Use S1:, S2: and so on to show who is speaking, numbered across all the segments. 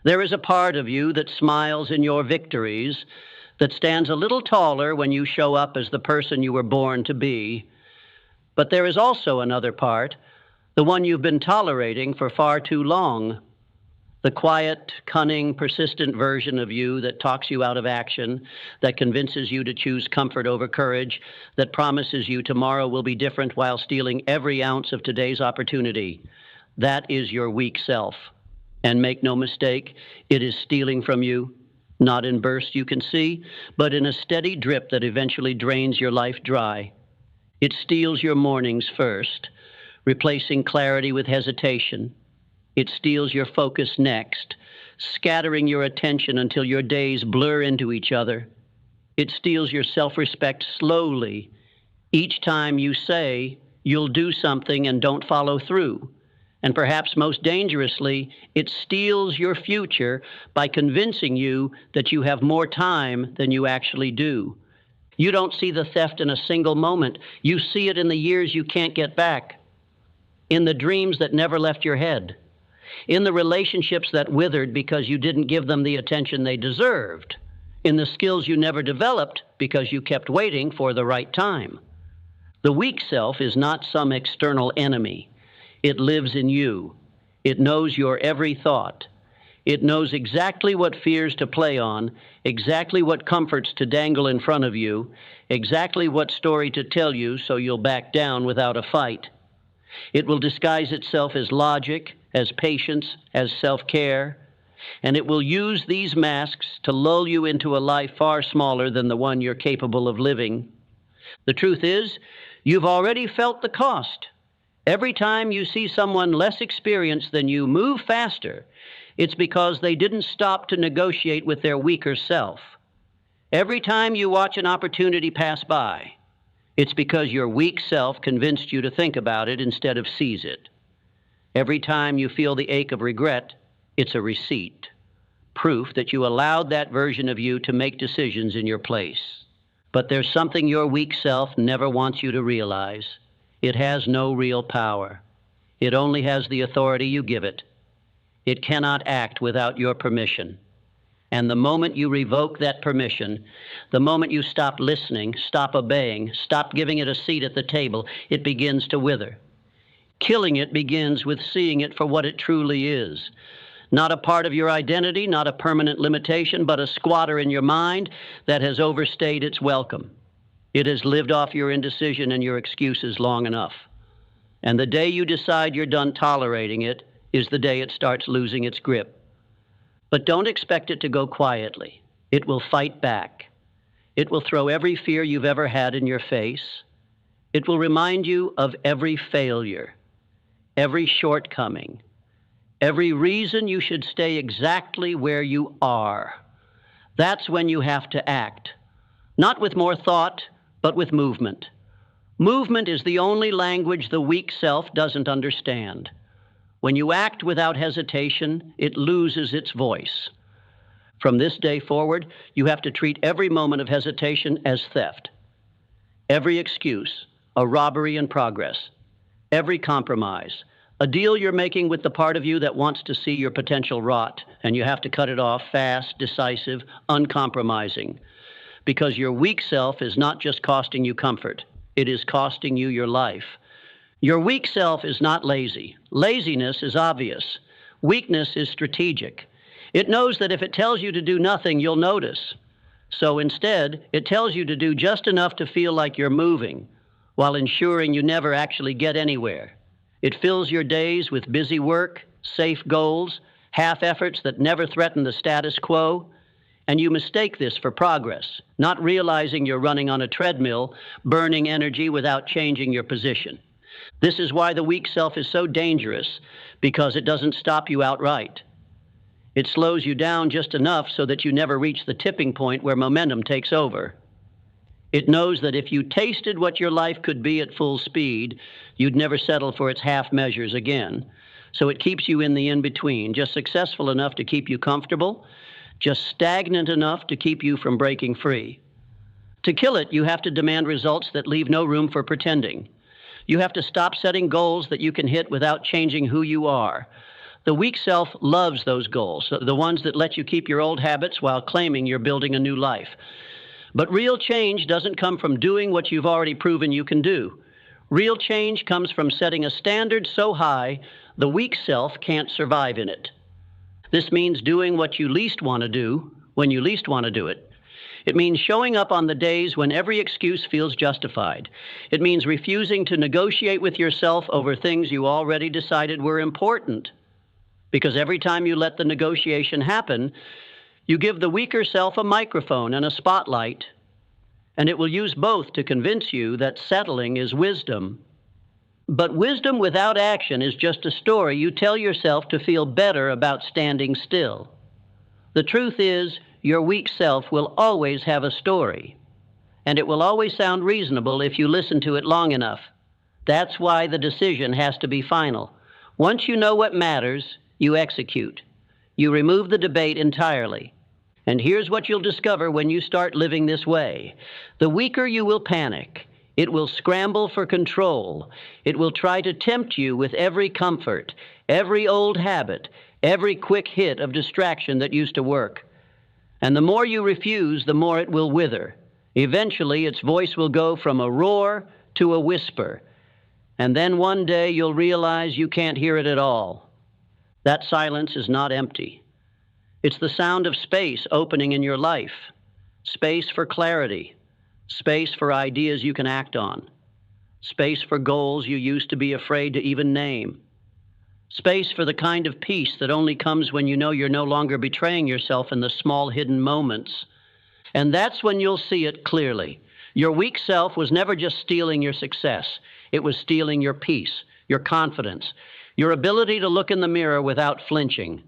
S1: There is a part of you that smiles in your victories, that stands a little taller when you show up as the person you were born to be. But there is also another part, the one you've been tolerating for far too long. The quiet, cunning, persistent version of you that talks you out of action, that convinces you to choose comfort over courage, that promises you tomorrow will be different while stealing every ounce of today's opportunity. That is your weak self. And make no mistake, it is stealing from you, not in bursts you can see, but in a steady drip that eventually drains your life dry. It steals your mornings first, replacing clarity with hesitation. It steals your focus next, scattering your attention until your days blur into each other. It steals your self-respect slowly, each time you say you'll do something and don't follow through. And perhaps most dangerously, it steals your future by convincing you that you have more time than you actually do. You don't see the theft in a single moment. You see it in the years you can't get back, in the dreams that never left your head, in the relationships that withered because you didn't give them the attention they deserved, in the skills you never developed because you kept waiting for the right time. The weak self is not some external enemy. It lives in you. It knows your every thought. It knows exactly what fears to play on, exactly what comforts to dangle in front of you, exactly what story to tell you so you'll back down without a fight. It will disguise itself as logic, as patience, as self-care, and it will use these masks to lull you into a life far smaller than the one you're capable of living. The truth is, you've already felt the cost. Every time you see someone less experienced than you move faster, it's because they didn't stop to negotiate with their weaker self. Every time you watch an opportunity pass by, it's because your weak self convinced you to think about it instead of seize it. Every time you feel the ache of regret, it's a receipt, proof that you allowed that version of you to make decisions in your place. But there's something your weak self never wants you to realize. It has no real power. It only has the authority you give it. It cannot act without your permission. And the moment you revoke that permission, the moment you stop listening, stop obeying, stop giving it a seat at the table, it begins to wither. Killing it begins with seeing it for what it truly is. Not a part of your identity, not a permanent limitation, but a squatter in your mind that has overstayed its welcome. It has lived off your indecision and your excuses long enough. And the day you decide you're done tolerating it is the day it starts losing its grip. But don't expect it to go quietly. It will fight back. It will throw every fear you've ever had in your face. It will remind you of every failure, every shortcoming, every reason you should stay exactly where you are. That's when you have to act, not with more thought, but with movement. Movement is the only language the weak self doesn't understand. When you act without hesitation, it loses its voice. From this day forward, you have to treat every moment of hesitation as theft. Every excuse, a robbery in progress. Every compromise, a deal you're making with the part of you that wants to see your potential rot, and you have to cut it off fast, decisive, uncompromising. Because your weak self is not just costing you comfort, it is costing you your life. Your weak self is not lazy. Laziness is obvious. Weakness is strategic. It knows that if it tells you to do nothing, you'll notice. So instead, it tells you to do just enough to feel like you're moving, while ensuring you never actually get anywhere. It fills your days with busy work, safe goals, half efforts that never threaten the status quo, and you mistake this for progress, not realizing you're running on a treadmill, burning energy without changing your position. This is why the weak self is so dangerous, because it doesn't stop you outright. It slows you down just enough so that you never reach the tipping point where momentum takes over. It knows that if you tasted what your life could be at full speed, you'd never settle for its half measures again. So it keeps you in the in-between, just successful enough to keep you comfortable, just stagnant enough to keep you from breaking free. To kill it, you have to demand results that leave no room for pretending. You have to stop setting goals that you can hit without changing who you are. The weak self loves those goals, the ones that let you keep your old habits while claiming you're building a new life. But real change doesn't come from doing what you've already proven you can do. Real change comes from setting a standard so high the weak self can't survive in it. This means doing what you least want to do when you least want to do it. It means showing up on the days when every excuse feels justified. It means refusing to negotiate with yourself over things you already decided were important. Because every time you let the negotiation happen, you give the weaker self a microphone and a spotlight, and it will use both to convince you that settling is wisdom. But wisdom without action is just a story you tell yourself to feel better about standing still. The truth is, your weak self will always have a story, and it will always sound reasonable if you listen to it long enough. That's why the decision has to be final. Once you know what matters, you execute. You remove the debate entirely. And here's what you'll discover when you start living this way. The weaker you will panic. It will scramble for control. It will try to tempt you with every comfort, every old habit, every quick hit of distraction that used to work. And the more you refuse, the more it will wither. Eventually, its voice will go from a roar to a whisper. And then one day you'll realize you can't hear it at all. That silence is not empty. It's the sound of space opening in your life. Space for clarity. Space for ideas you can act on. Space for goals you used to be afraid to even name. Space for the kind of peace that only comes when you know you're no longer betraying yourself in the small hidden moments. And that's when you'll see it clearly. Your weak self was never just stealing your success. It was stealing your peace, your confidence, your ability to look in the mirror without flinching.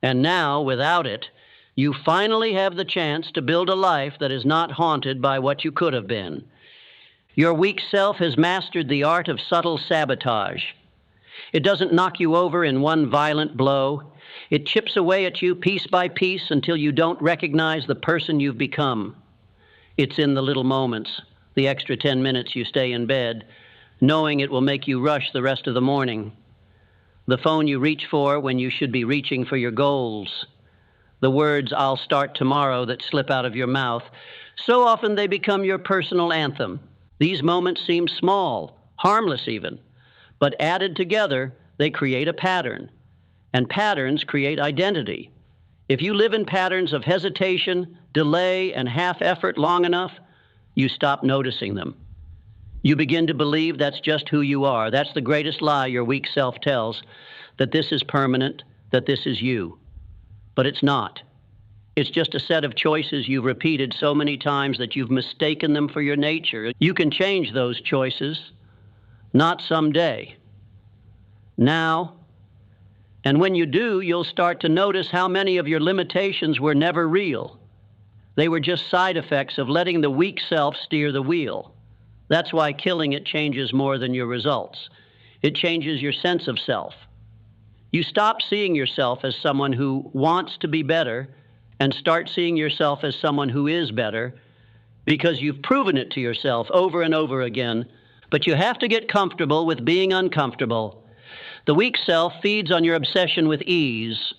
S1: And now, without it, you finally have the chance to build a life that is not haunted by what you could have been. Your weak self has mastered the art of subtle sabotage. It doesn't knock you over in one violent blow. It chips away at you piece by piece until you don't recognize the person you've become. It's in the little moments, the extra 10 minutes you stay in bed, knowing it will make you rush the rest of the morning. The phone you reach for when you should be reaching for your goals. The words, "I'll start tomorrow," that slip out of your mouth. So often they become your personal anthem. These moments seem small, harmless even, but added together, they create a pattern. And patterns create identity. If you live in patterns of hesitation, delay, and half-effort long enough, you stop noticing them. You begin to believe that's just who you are. That's the greatest lie your weak self tells, that this is permanent, that this is you. But it's not. It's just a set of choices you've repeated so many times that you've mistaken them for your nature. You can change those choices, not someday. Now. And when you do, you'll start to notice how many of your limitations were never real. They were just side effects of letting the weak self steer the wheel. That's why killing it changes more than your results. It changes your sense of self. You stop seeing yourself as someone who wants to be better and start seeing yourself as someone who is better because you've proven it to yourself over and over again. But you have to get comfortable with being uncomfortable. The weak self feeds on your obsession with ease.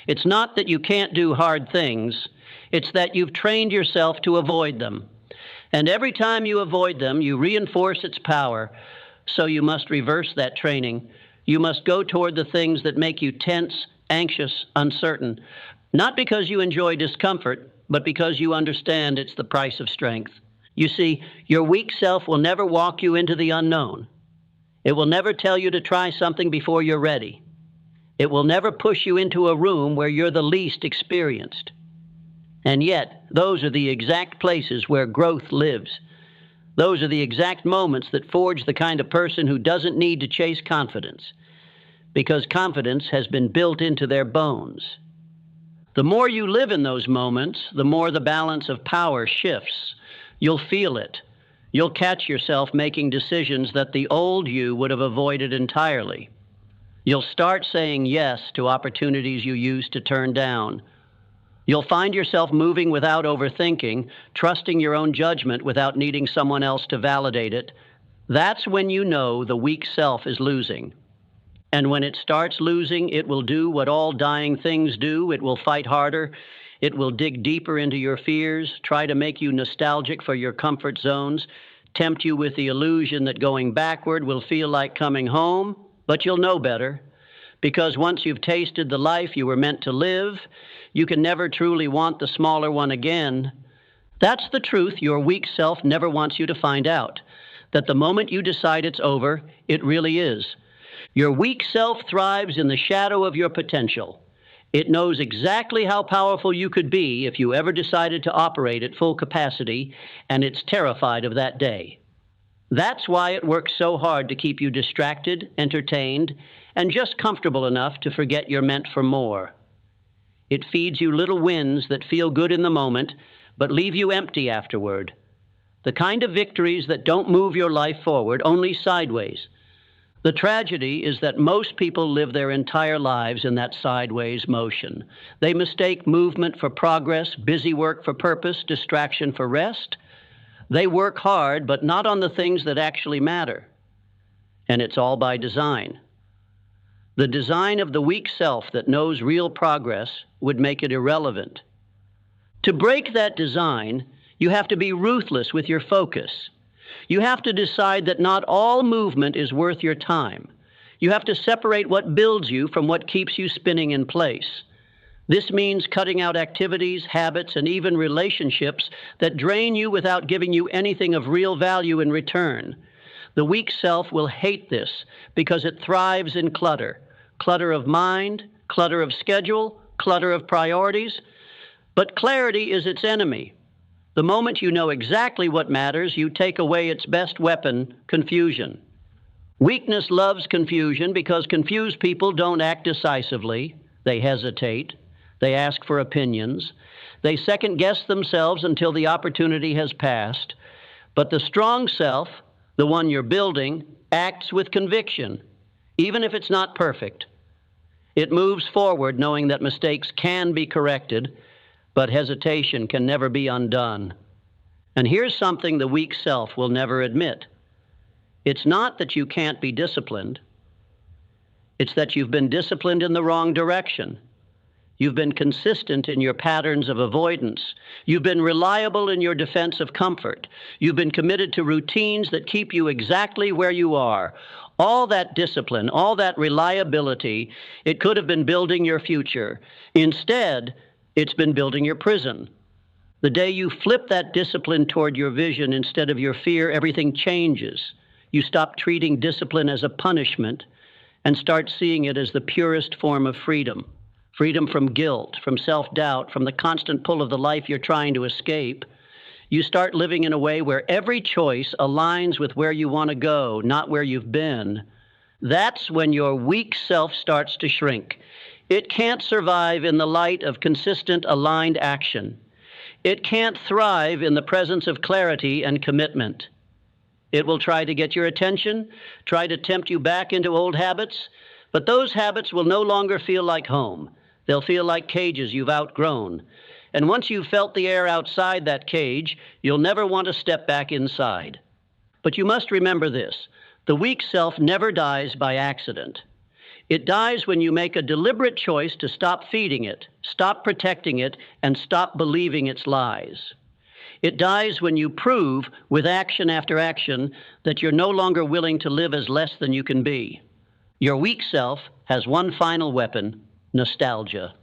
S1: It's not that you can't do hard things. It's that you've trained yourself to avoid them. And every time you avoid them, you reinforce its power. So you must reverse that training. You must go toward the things that make you tense, anxious, uncertain. Not because you enjoy discomfort, but because you understand it's the price of strength. You see, your weak self will never walk you into the unknown. It will never tell you to try something before you're ready. It will never push you into a room where you're the least experienced. And yet, those are the exact places where growth lives. Those are the exact moments that forge the kind of person who doesn't need to chase confidence, because confidence has been built into their bones. The more you live in those moments, the more the balance of power shifts. You'll feel it. You'll catch yourself making decisions that the old you would have avoided entirely. You'll start saying yes to opportunities you used to turn down. You'll find yourself moving without overthinking, trusting your own judgment without needing someone else to validate it. That's when you know the weak self is losing. And when it starts losing, it will do what all dying things do. It will fight harder. It will dig deeper into your fears, try to make you nostalgic for your comfort zones, tempt you with the illusion that going backward will feel like coming home, but you'll know better. Because once you've tasted the life you were meant to live, you can never truly want the smaller one again. That's the truth your weak self never wants you to find out, that the moment you decide it's over, it really is. Your weak self thrives in the shadow of your potential. It knows exactly how powerful you could be if you ever decided to operate at full capacity, and it's terrified of that day. That's why it works so hard to keep you distracted, entertained, and just comfortable enough to forget you're meant for more. It feeds you little wins that feel good in the moment, but leave you empty afterward. The kind of victories that don't move your life forward, only sideways. The tragedy is that most people live their entire lives in that sideways motion. They mistake movement for progress, busy work for purpose, distraction for rest. They work hard, but not on the things that actually matter. And it's all by design. The design of the weak self that knows real progress would make it irrelevant. To break that design, you have to be ruthless with your focus. You have to decide that not all movement is worth your time. You have to separate what builds you from what keeps you spinning in place. This means cutting out activities, habits, and even relationships that drain you without giving you anything of real value in return. The weak self will hate this because it thrives in clutter. Clutter of mind, clutter of schedule, clutter of priorities. But clarity is its enemy. The moment you know exactly what matters, you take away its best weapon, confusion. Weakness loves confusion because confused people don't act decisively. They hesitate. They ask for opinions. They second-guess themselves until the opportunity has passed. But the strong self, the one you're building, acts with conviction, even if it's not perfect. It moves forward knowing that mistakes can be corrected, but hesitation can never be undone. And here's something the weak self will never admit. It's not that you can't be disciplined. It's that you've been disciplined in the wrong direction. You've been consistent in your patterns of avoidance. You've been reliable in your defense of comfort. You've been committed to routines that keep you exactly where you are. All that discipline, all that reliability, it could have been building your future. Instead, it's been building your prison. The day you flip that discipline toward your vision instead of your fear, everything changes. You stop treating discipline as a punishment and start seeing it as the purest form of freedom. Freedom from guilt, from self-doubt, from the constant pull of the life you're trying to escape. You start living in a way where every choice aligns with where you want to go, not where you've been. That's when your weak self starts to shrink. It can't survive in the light of consistent, aligned action. It can't thrive in the presence of clarity and commitment. It will try to get your attention, try to tempt you back into old habits, but those habits will no longer feel like home. They'll feel like cages you've outgrown. And once you've felt the air outside that cage, you'll never want to step back inside. But you must remember this: the weak self never dies by accident. It dies when you make a deliberate choice to stop feeding it, stop protecting it, and stop believing its lies. It dies when you prove, with action after action, that you're no longer willing to live as less than you can be. Your weak self has one final weapon: nostalgia.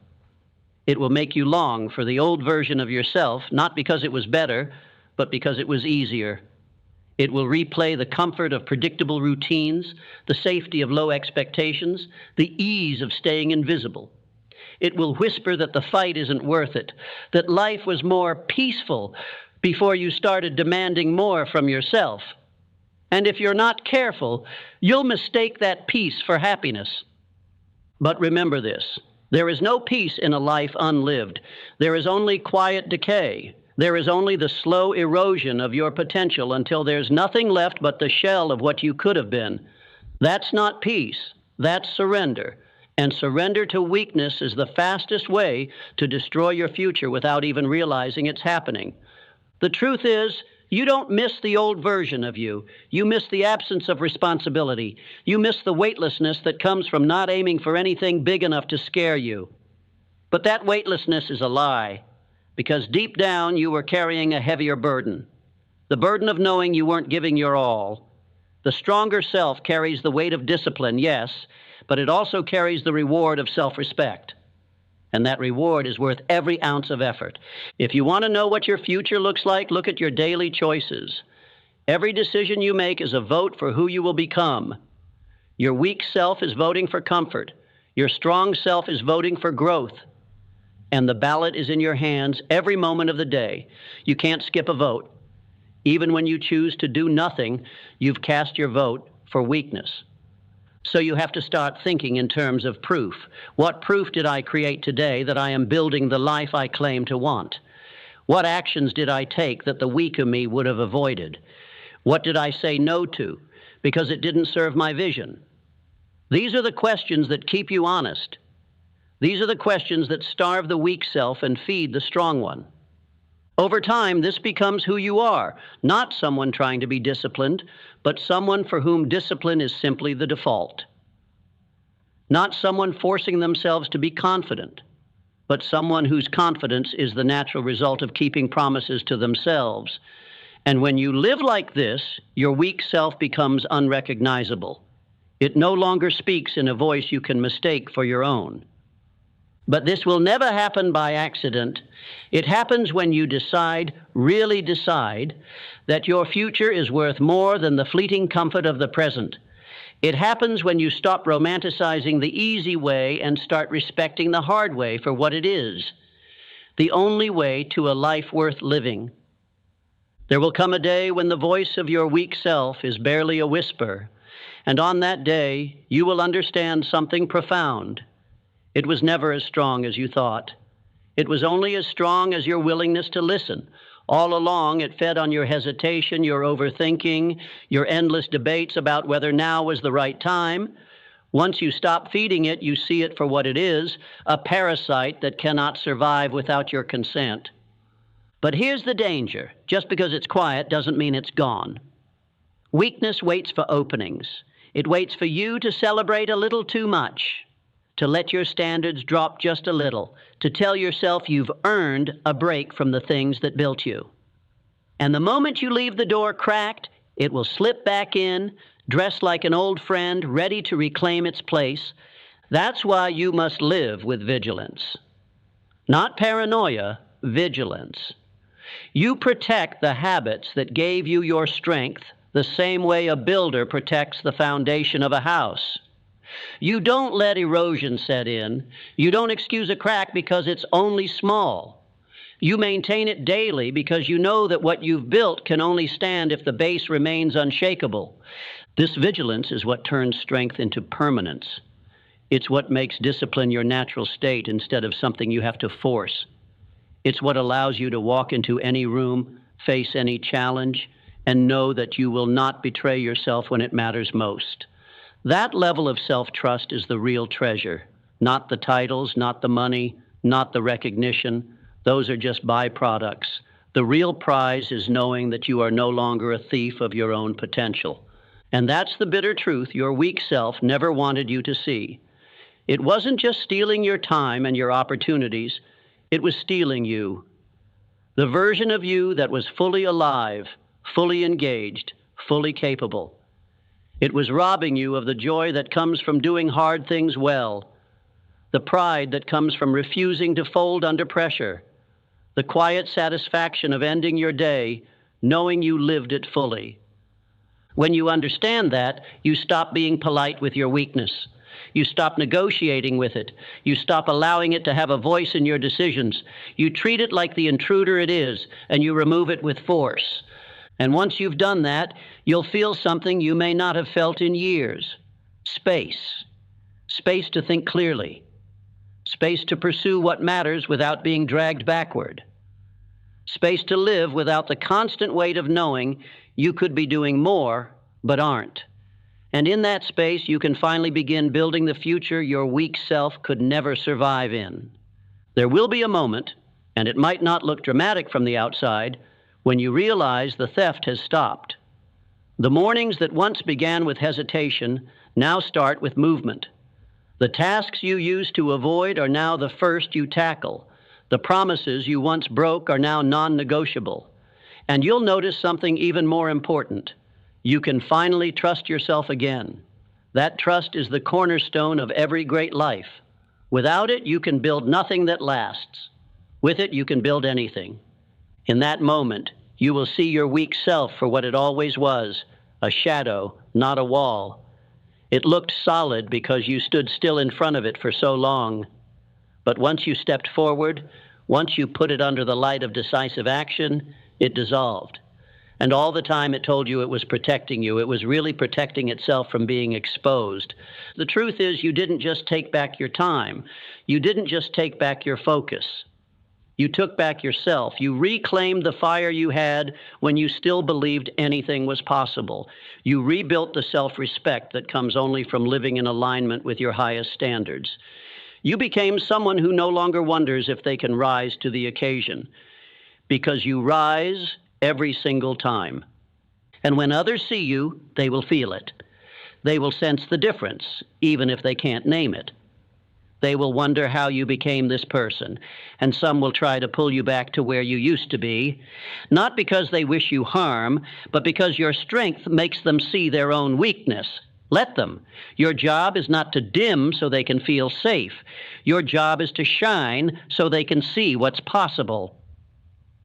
S1: It will make you long for the old version of yourself, not because it was better, but because it was easier. It will replay the comfort of predictable routines, the safety of low expectations, the ease of staying invisible. It will whisper that the fight isn't worth it, that life was more peaceful before you started demanding more from yourself. And if you're not careful, you'll mistake that peace for happiness. But remember this: there is no peace in a life unlived. There is only quiet decay. There is only the slow erosion of your potential until there's nothing left but the shell of what you could have been. That's not peace. That's surrender. And surrender to weakness is the fastest way to destroy your future without even realizing it's happening. The truth is, You don't miss the old version of you. You miss the absence of responsibility. You miss the weightlessness that comes from not aiming for anything big enough to scare you. But that weightlessness is a lie, because deep down you were carrying a heavier burden. The burden of knowing you weren't giving your all. The stronger self carries the weight of discipline, yes, but it also carries the reward of self-respect. And that reward is worth every ounce of effort. If you want to know what your future looks like, look at your daily choices. Every decision you make is a vote for who you will become. Your weak self is voting for comfort. Your strong self is voting for growth. And the ballot is in your hands every moment of the day. You can't skip a vote. Even when you choose to do nothing, you've cast your vote for weakness. So you have to start thinking in terms of proof. What proof did I create today that I am building the life I claim to want? What actions did I take that the weaker me would have avoided? What did I say no to because it didn't serve my vision? These are the questions that keep you honest. These are the questions that starve the weak self and feed the strong one. Over time, this becomes who you are, not someone trying to be disciplined, but someone for whom discipline is simply the default. Not someone forcing themselves to be confident, but someone whose confidence is the natural result of keeping promises to themselves. And when you live like this, your weak self becomes unrecognizable. It no longer speaks in a voice you can mistake for your own. But this will never happen by accident. It happens when you decide, really decide, that your future is worth more than the fleeting comfort of the present. It happens when you stop romanticizing the easy way and start respecting the hard way for what it is, the only way to a life worth living. There will come a day when the voice of your weak self is barely a whisper, and on that day you will understand something profound. It was never as strong as you thought. It was only as strong as your willingness to listen. All along, it fed on your hesitation, your overthinking, your endless debates about whether now was the right time. Once you stop feeding it, you see it for what it is, a parasite that cannot survive without your consent. But here's the danger. Just because it's quiet doesn't mean it's gone. Weakness waits for openings. It waits for you to celebrate a little too much, to let your standards drop just a little, to tell yourself you've earned a break from the things that built you. And the moment you leave the door cracked, it will slip back in, dressed like an old friend, ready to reclaim its place. That's why you must live with vigilance. Not paranoia, vigilance. You protect the habits that gave you your strength the same way a builder protects the foundation of a house. You don't let erosion set in. You don't excuse a crack because it's only small. You maintain it daily because you know that what you've built can only stand if the base remains unshakable. This vigilance is what turns strength into permanence. It's what makes discipline your natural state instead of something you have to force. It's what allows you to walk into any room, face any challenge, and know that you will not betray yourself when it matters most. That level of self-trust is the real treasure, not the titles, not the money, not the recognition. Those are just byproducts. The real prize is knowing that you are no longer a thief of your own potential. And that's the bitter truth your weak self never wanted you to see. It wasn't just stealing your time and your opportunities, it was stealing you. The version of you that was fully alive, fully engaged, fully capable. It was robbing you of the joy that comes from doing hard things well, the pride that comes from refusing to fold under pressure, the quiet satisfaction of ending your day knowing you lived it fully. When you understand that, you stop being polite with your weakness. You stop negotiating with it. You stop allowing it to have a voice in your decisions. You treat it like the intruder it is, and you remove it with force. And once you've done that, you'll feel something you may not have felt in years. Space. Space to think clearly. Space to pursue what matters without being dragged backward. Space to live without the constant weight of knowing you could be doing more, but aren't. And in that space, you can finally begin building the future your weak self could never survive in. There will be a moment, and it might not look dramatic from the outside, when you realize the theft has stopped. The mornings that once began with hesitation now start with movement. The tasks you used to avoid are now the first you tackle. The promises you once broke are now non-negotiable. And you'll notice something even more important. You can finally trust yourself again. That trust is the cornerstone of every great life. Without it, you can build nothing that lasts. With it, you can build anything. In that moment, you will see your weak self for what it always was, a shadow, not a wall. It looked solid because you stood still in front of it for so long. But once you stepped forward, once you put it under the light of decisive action, it dissolved. And all the time it told you it was protecting you. It was really protecting itself from being exposed. The truth is, you didn't just take back your time. You didn't just take back your focus. You took back yourself. You reclaimed the fire you had when you still believed anything was possible. You rebuilt the self-respect that comes only from living in alignment with your highest standards. You became someone who no longer wonders if they can rise to the occasion, because you rise every single time. And when others see you, they will feel it. They will sense the difference, even if they can't name it. They will wonder how you became this person, and some will try to pull you back to where you used to be, not because they wish you harm, but because your strength makes them see their own weakness. Let them. Your job is not to dim so they can feel safe. Your job is to shine so they can see what's possible.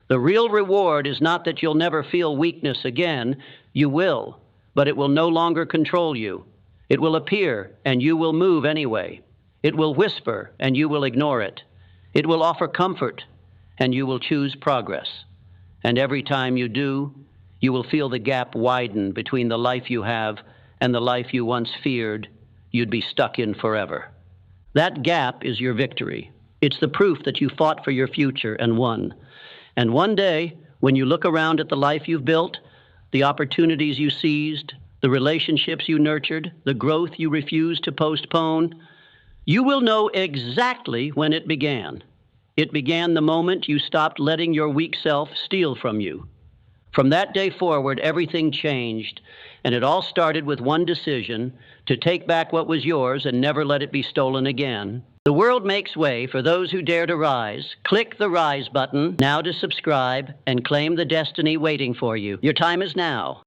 S1: The real reward is not that you'll never feel weakness again. You will, but it will no longer control you. It will appear, and you will move anyway. It will whisper, and you will ignore it. It will offer comfort, and you will choose progress. And every time you do, you will feel the gap widen between the life you have and the life you once feared you'd be stuck in forever. That gap is your victory. It's the proof that you fought for your future and won. And one day, when you look around at the life you've built, the opportunities you seized, the relationships you nurtured, the growth you refused to postpone, you will know exactly when it began. It began the moment you stopped letting your weak self steal from you. From that day forward, everything changed, and it all started with one decision: to take back what was yours and never let it be stolen again. The world makes way for those who dare to rise. Click the Rise button now to subscribe and claim the destiny waiting for you. Your time is now.